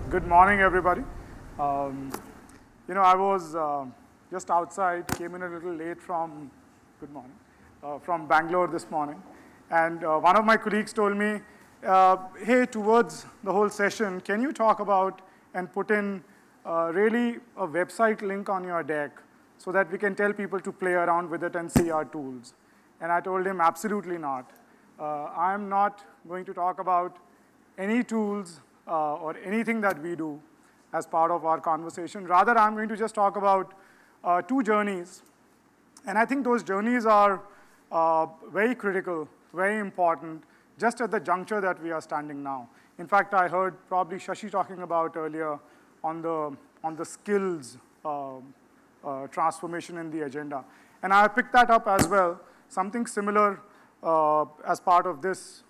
Good morning, everybody. Um, I was just outside, came in a little late from, good morning, from Bangalore this morning. And one of my colleagues told me, hey, towards the whole session, can you talk about and put in really a website link on your deck so that we can tell people to play around with it and see our tools? And I told him, absolutely not. I'm not going to talk about any tools or anything that we do as part of our conversation. Rather, I'm going to just talk about two journeys. And I think those journeys are very critical, very important, just at the juncture that we are standing now. In fact, I heard probably Shashi talking about earlier on the skills transformation in the agenda. And I picked that up as well, something similar as part of this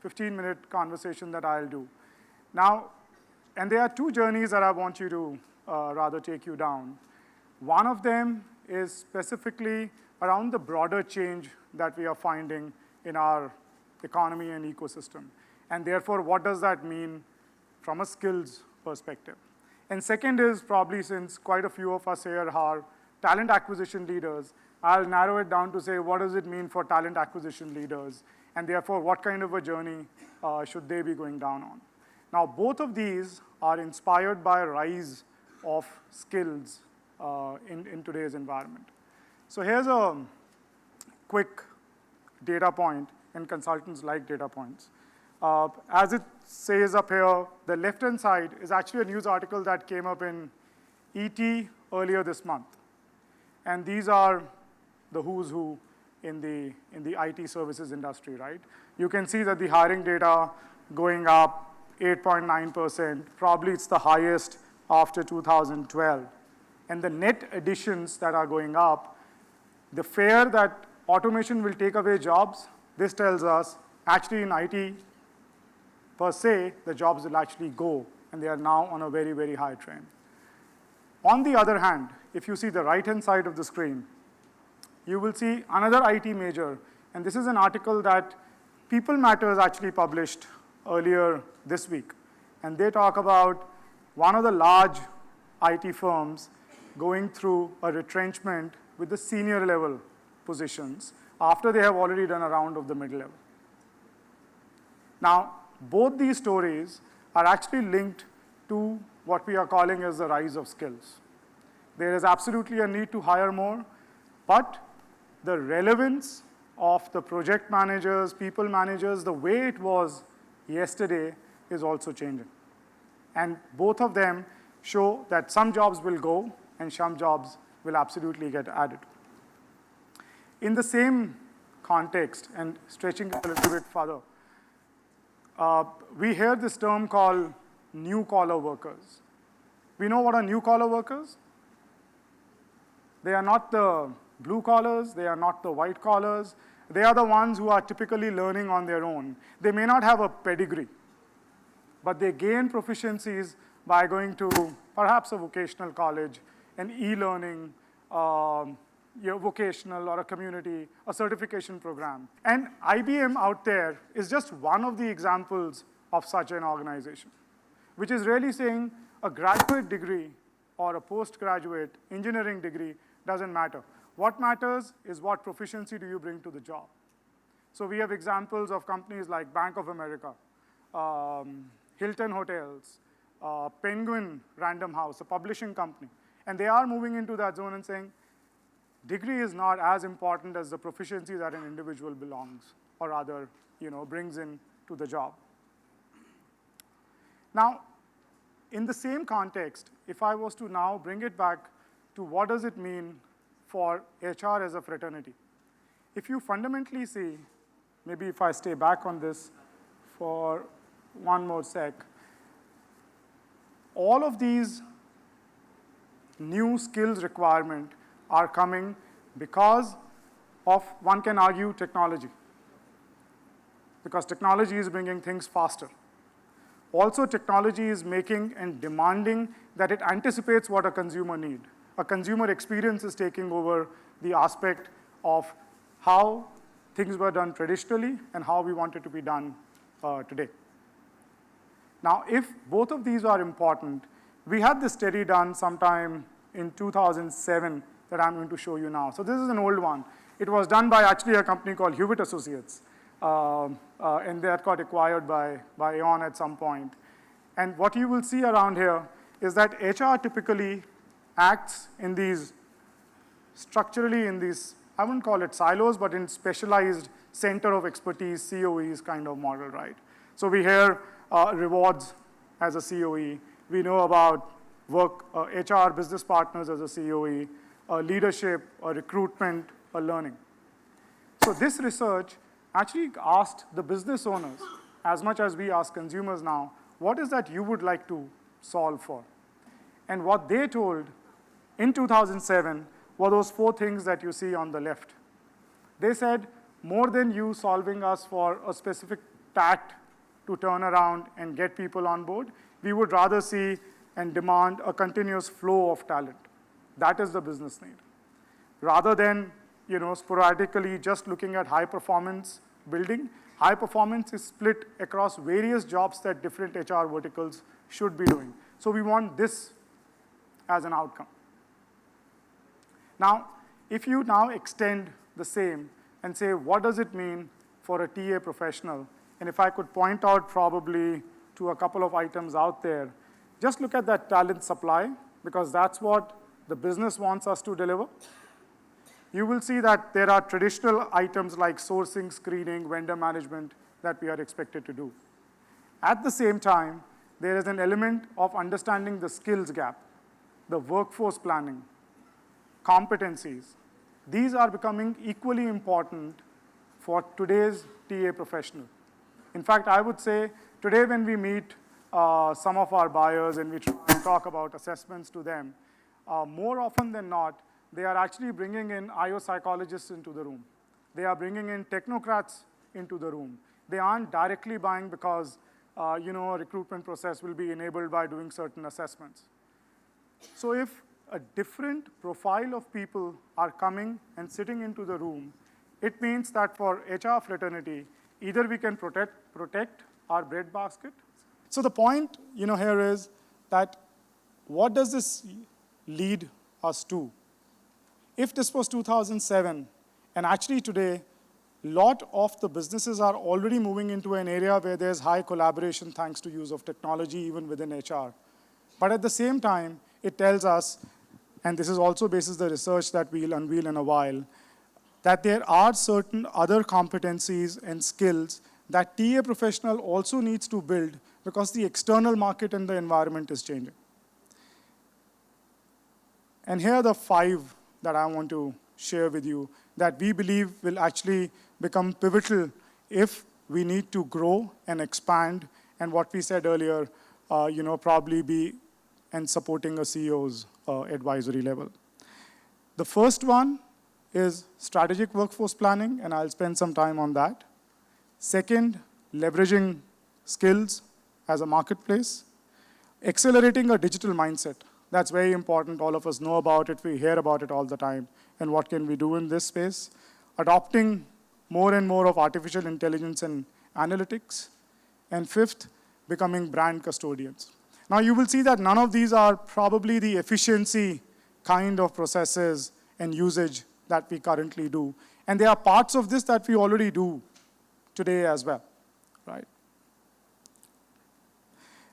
15-minute conversation that I'll do. Now, and there are two journeys that I want you to rather take you down. One of them is specifically around the broader change that we are finding in our economy and ecosystem. And therefore, what does that mean from a skills perspective? And second is probably, since quite a few of us here are talent acquisition leaders, I'll narrow it down to say, what does it mean for talent acquisition leaders? And therefore, what kind of a journey should they be going down on? Now, both of these are inspired by a rise of skills in today's environment. So here's a quick data point, and consultants like data points. As it says up here, the left-hand side is actually a news article that came up in ET earlier this month. And these are the who's who in the IT services industry, right? You can see that the hiring data going up 8.9%, probably it's the highest after 2012. And the net additions that are going up, the fear that automation will take away jobs, this tells us actually in IT per se, the jobs will actually go, and they are now on a very, very high trend. On the other hand, if you see the right-hand side of the screen, you will see another IT major, and this is an article that People Matters actually published earlier this week. And they talk about one of the large IT firms going through a retrenchment with the senior level positions after they have already done a round of the mid level. Now, both these stories are actually linked to what we are calling as the rise of skills. There is absolutely a need to hire more, but the relevance of the project managers, people managers, the way it was yesterday is also changing. And both of them show that some jobs will go and some jobs will absolutely get added. In the same context, and stretching it a little bit further, we hear this term called new-collar workers. We know what are new-collar workers? They are not the blue collars, they are not the white collars. They are the ones who are typically learning on their own. They may not have a pedigree, but they gain proficiencies by going to perhaps a vocational college, an e-learning, vocational or a community, a certification program. And IBM out there is just one of the examples of such an organization, which is really saying a graduate degree or a postgraduate engineering degree doesn't matter. What matters is what proficiency do you bring to the job. So we have examples of companies like Bank of America, Hilton Hotels, Penguin Random House, a publishing company. And they are moving into that zone and saying, degree is not as important as the proficiency that an individual belongs, or rather, brings in to the job. Now, in the same context, if I was to now bring it back to what does it mean for HR as a fraternity? If you fundamentally see, maybe if I stay back on this for one more sec, all of these new skills requirements are coming because of, one can argue, technology. Because technology is bringing things faster. Also, technology is making and demanding that it anticipates what a consumer needs. A consumer experience is taking over the aspect of how things were done traditionally and how we want it to be done today. Now, if both of these are important, we had this study done sometime in 2007 that I'm going to show you now. So this is an old one. It was done by actually a company called Hewitt Associates, and that got acquired by Aon at some point. And what you will see around here is that HR typically acts in these, structurally in these, I wouldn't call it silos, but in specialized center of expertise, COEs kind of model, right? So we hear rewards as a COE. We know about work, HR business partners as a COE, leadership, recruitment, learning. So this research actually asked the business owners, as much as we ask consumers now, what is that you would like to solve for? And what they told in 2007 were those 4 things that you see on the left. They said, more than you solving us for a specific tact to turn around and get people on board, we would rather see and demand a continuous flow of talent. That is the business need. Rather than sporadically just looking at high performance building, high performance is split across various jobs that different HR verticals should be doing. So we want this as an outcome. Now, if you now extend the same and say, what does it mean for a TA professional? And if I could point out probably to a couple of items out there, just look at that talent supply, because that's what the business wants us to deliver. You will see that there are traditional items like sourcing, screening, vendor management that we are expected to do. At the same time, there is an element of understanding the skills gap, the workforce planning, competencies. These are becoming equally important for today's TA professional. In fact, I would say today when we meet some of our buyers and we try and talk about assessments to them, more often than not, they are actually bringing in IO psychologists into the room. They are bringing in technocrats into the room. They aren't directly buying because a recruitment process will be enabled by doing certain assessments. So if a different profile of people are coming and sitting into the room, it means that for HR fraternity, either we can protect our breadbasket. So the point here is that what does this lead us to? If this was 2007, and actually today, a lot of the businesses are already moving into an area where there's high collaboration thanks to use of technology even within HR. But at the same time, it tells us, and this is also basis the research that we'll unveil in a while, that there are certain other competencies and skills that TA professional also needs to build because the external market and the environment is changing. And here are the 5 that I want to share with you that we believe will actually become pivotal if we need to grow and expand, and what we said earlier, probably be and supporting a CEO's advisory level. The first one is strategic workforce planning, and I'll spend some time on that. Second, leveraging skills as a marketplace. Accelerating a digital mindset. That's very important. All of us know about it. We hear about it all the time. And what can we do in this space? Adopting more and more of artificial intelligence and analytics. And 5th, becoming brand custodians. Now, you will see that none of these are probably the efficiency kind of processes and usage that we currently do. And there are parts of this that we already do today as well, right?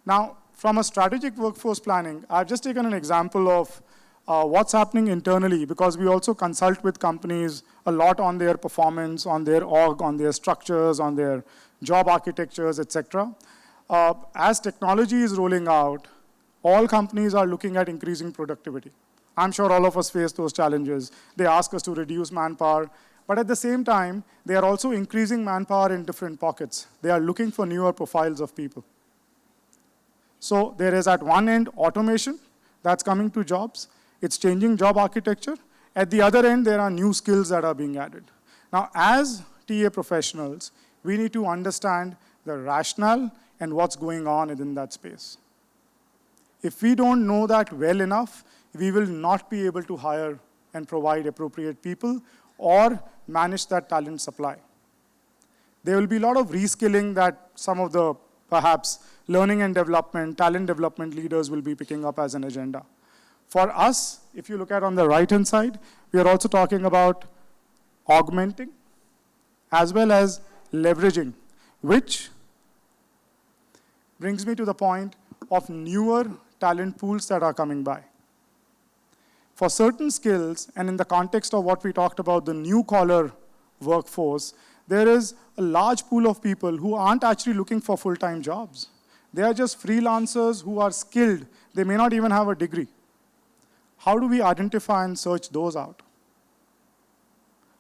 Now, from a strategic workforce planning, I've just taken an example of what's happening internally, because we also consult with companies a lot on their performance, on their org, on their structures, on their job architectures, etc. As technology is rolling out, all companies are looking at increasing productivity. I'm sure all of us face those challenges. They ask us to reduce manpower, but at the same time, they are also increasing manpower in different pockets. They are looking for newer profiles of people. So there is at one end automation that's coming to jobs. It's changing job architecture. At the other end, there are new skills that are being added. Now, as TA professionals, we need to understand the rationale and what's going on within that space. If we don't know that well enough, we will not be able to hire and provide appropriate people or manage that talent supply. There will be a lot of reskilling that some of the perhaps learning and development, talent development leaders will be picking up as an agenda. For us, if you look at on the right-hand side, we are also talking about augmenting as well as leveraging, which brings me to the point of newer talent pools that are coming by. For certain skills, and in the context of what we talked about, the new collar workforce, there is a large pool of people who aren't actually looking for full-time jobs. They are just freelancers who are skilled. They may not even have a degree. How do we identify and search those out?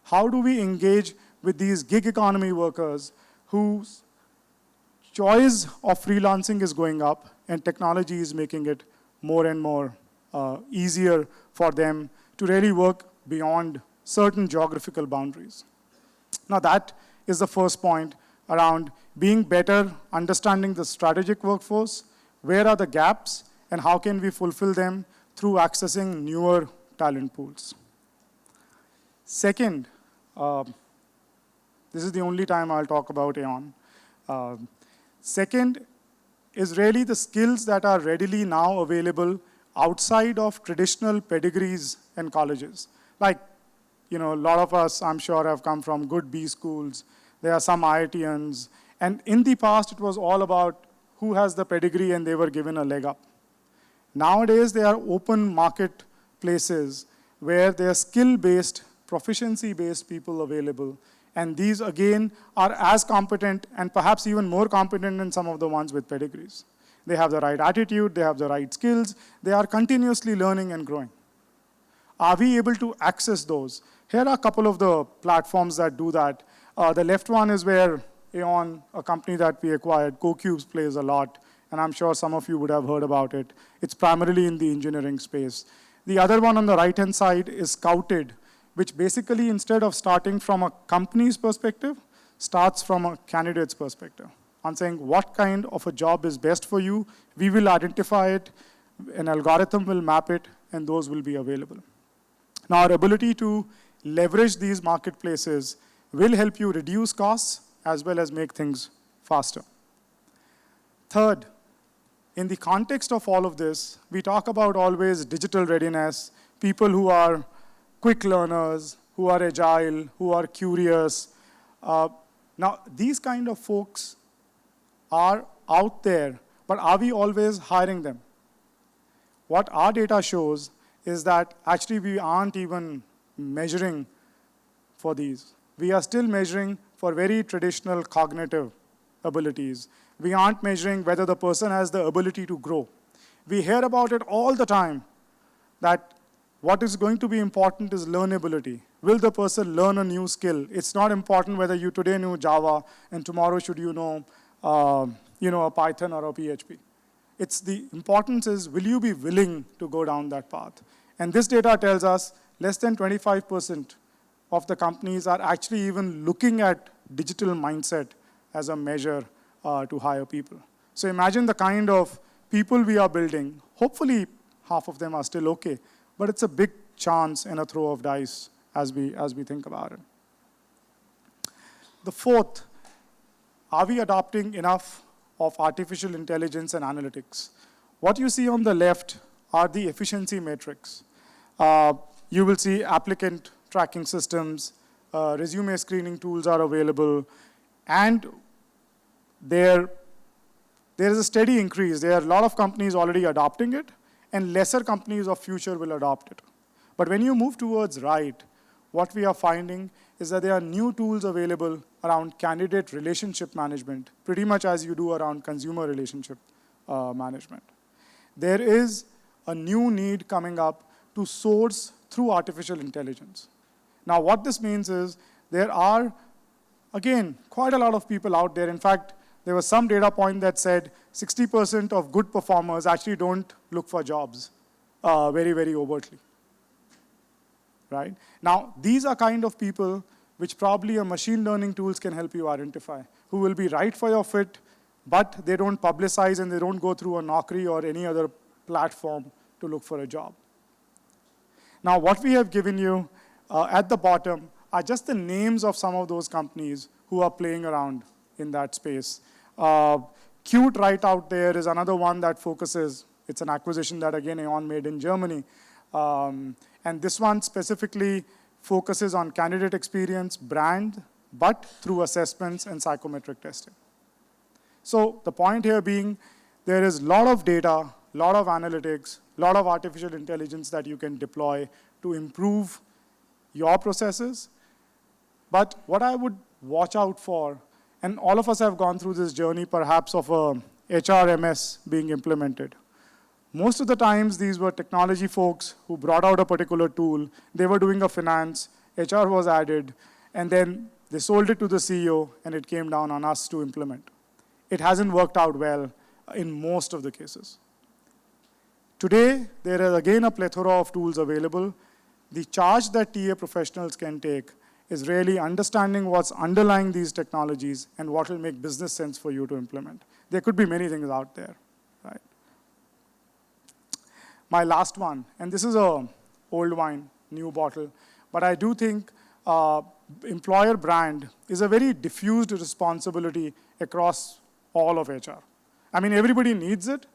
How do we engage with these gig economy workers whose choice of freelancing is going up and technology is making it more and more easier for them to really work beyond certain geographical boundaries? Now that is the first point around being better, understanding the strategic workforce, where are the gaps, and how can we fulfill them through accessing newer talent pools. Second, this is the only time I'll talk about Aon. Second is really the skills that are readily now available outside of traditional pedigrees and colleges. Like, a lot of us, I'm sure, have come from good B schools. There are some IITians. And in the past, it was all about who has the pedigree, and they were given a leg up. Nowadays, there are open marketplaces where there are skill-based, proficiency-based people available. And these, again, are as competent and perhaps even more competent than some of the ones with pedigrees. They have the right attitude, they have the right skills, they are continuously learning and growing. Are we able to access those? Here are a couple of the platforms that do that. The left one is where Aon, a company that we acquired, CoCubes, plays a lot, and I'm sure some of you would have heard about it. It's primarily in the engineering space. The other one on the right-hand side is Scouted, which basically, instead of starting from a company's perspective, starts from a candidate's perspective. On saying what kind of a job is best for you, we will identify it, an algorithm will map it, and those will be available. Now, our ability to leverage these marketplaces will help you reduce costs as well as make things faster. Third, in the context of all of this, we talk about always digital readiness, people who are quick learners, who are agile, who are curious. Now, these kind of folks are out there, but are we always hiring them? What our data shows is that actually we aren't even measuring for these. We are still measuring for very traditional cognitive abilities. We aren't measuring whether the person has the ability to grow. We hear about it all the time, that what is going to be important is learnability. Will the person learn a new skill? It's not important whether you today knew Java and tomorrow should you know a Python or a PHP. It's the importance is, will you be willing to go down that path? And this data tells us less than 25% of the companies are actually even looking at digital mindset as a measure to hire people. So imagine the kind of people we are building. Hopefully, half of them are still okay, but it's a big chance and a throw of dice as we think about it. The fourth, are we adopting enough of artificial intelligence and analytics? What you see on the left are the efficiency metrics. You will see applicant tracking systems, resume screening tools are available, and there is a steady increase. There are a lot of companies already adopting it, and lesser companies of future will adopt it. But when you move towards right, what we are finding is that there are new tools available around candidate relationship management, pretty much as you do around consumer relationship management. There is a new need coming up to source through artificial intelligence. Now, what this means is there are, again, quite a lot of people out there. In fact, there was some data point that said 60% of good performers actually don't look for jobs very, very overtly. Right? Now, these are kind of people which probably a machine learning tools can help you identify, who will be right for your fit, but they don't publicize and they don't go through a Naukri or any other platform to look for a job. Now, what we have given you at the bottom are just the names of some of those companies who are playing around in that space. Qt right out there is another one that focuses, it's an acquisition that again Aon made in Germany. And this one specifically focuses on candidate experience, brand, but through assessments and psychometric testing. So the point here being, there is a lot of data, a lot of analytics, a lot of artificial intelligence that you can deploy to improve your processes. But what I would watch out for, and all of us have gone through this journey perhaps of a HRMS being implemented. Most of the times, these were technology folks who brought out a particular tool. They were doing a finance, HR was added, and then they sold it to the CEO, and it came down on us to implement. It hasn't worked out well in most of the cases. Today, there is again a plethora of tools available. The charge that TA professionals can take is really understanding what's underlying these technologies and what will make business sense for you to implement. There could be many things out there, right? My last one, and this is a old wine, new bottle, but I do think employer brand is a very diffused responsibility across all of HR. I mean, everybody needs it,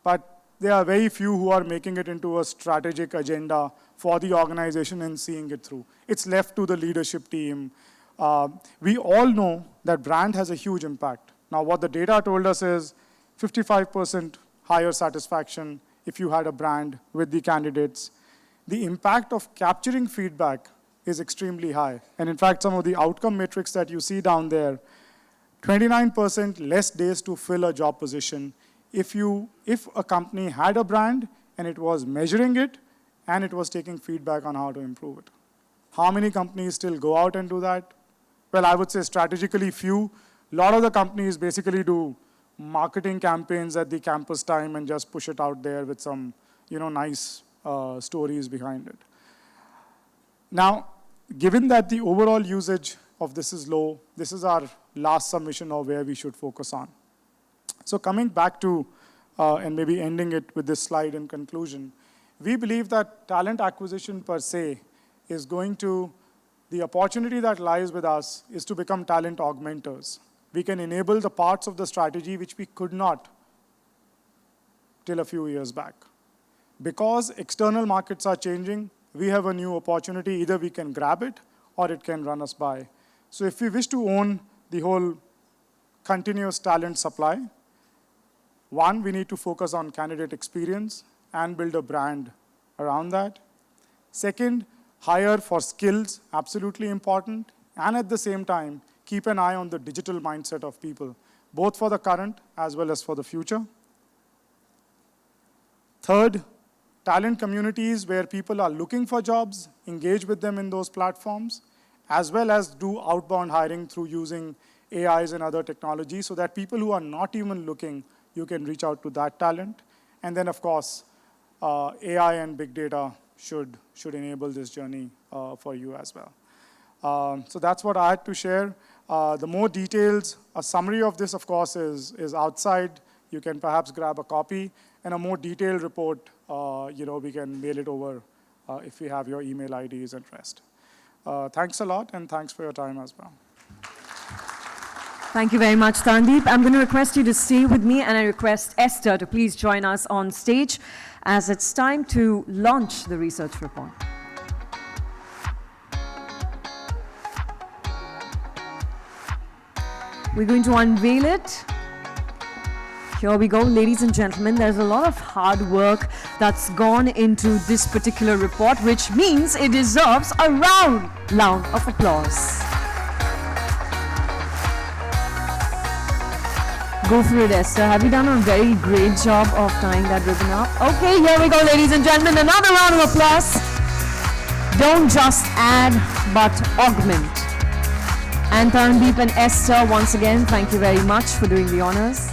but there are very few who are making it into a strategic agenda for the organization and seeing it through. It's left to the leadership team. We all know that brand has a huge impact. Now, what the data told us is 55% higher satisfaction if you had a brand with the candidates. The impact of capturing feedback is extremely high. And in fact, some of the outcome metrics that you see down there, 29% less days to fill a job position if a company had a brand and it was measuring it and it was taking feedback on how to improve it. How many companies still go out and do that? Well, I would say strategically few. A lot of the companies basically do marketing campaigns at the campus time and just push it out there with some nice stories behind it. Now, given that the overall usage of this is low, this is our last submission of where we should focus on. So coming back to, and maybe ending it with this slide in conclusion, we believe that talent acquisition per se is going to, the opportunity that lies with us is to become talent augmenters. We can enable the parts of the strategy which we could not till a few years back. Because external markets are changing, we have a new opportunity. Either we can grab it or it can run us by. So if we wish to own the whole continuous talent supply, one, we need to focus on candidate experience and build a brand around that. Second, hire for skills, absolutely important. And at the same time, keep an eye on the digital mindset of people, both for the current as well as for the future. Third, talent communities where people are looking for jobs, engage with them in those platforms, as well as do outbound hiring through using AIs and other technologies so that people who are not even looking, you can reach out to that talent. And then, of course, AI and big data should enable this journey for you as well. So that's what I had to share. The more details, a summary of this, of course, is outside. You can perhaps grab a copy. And a more detailed report, we can mail it over if we have your email IDs and rest. Thanks a lot, and thanks for your time as well. Thank you very much, Tarandeep. I'm going to request you to stay with me, and I request Esther to please join us on stage as it's time to launch the research report. We're going to unveil it. Here we go, ladies and gentlemen. There's a lot of hard work that's gone into this particular report, which means it deserves a round of applause. Go for it, Esther. Have you done a very great job of tying that ribbon up? Okay, here we go, ladies and gentlemen. Another round of applause. Don't just add, but augment. And Tarandeep and Esther, once again, thank you very much for doing the honors.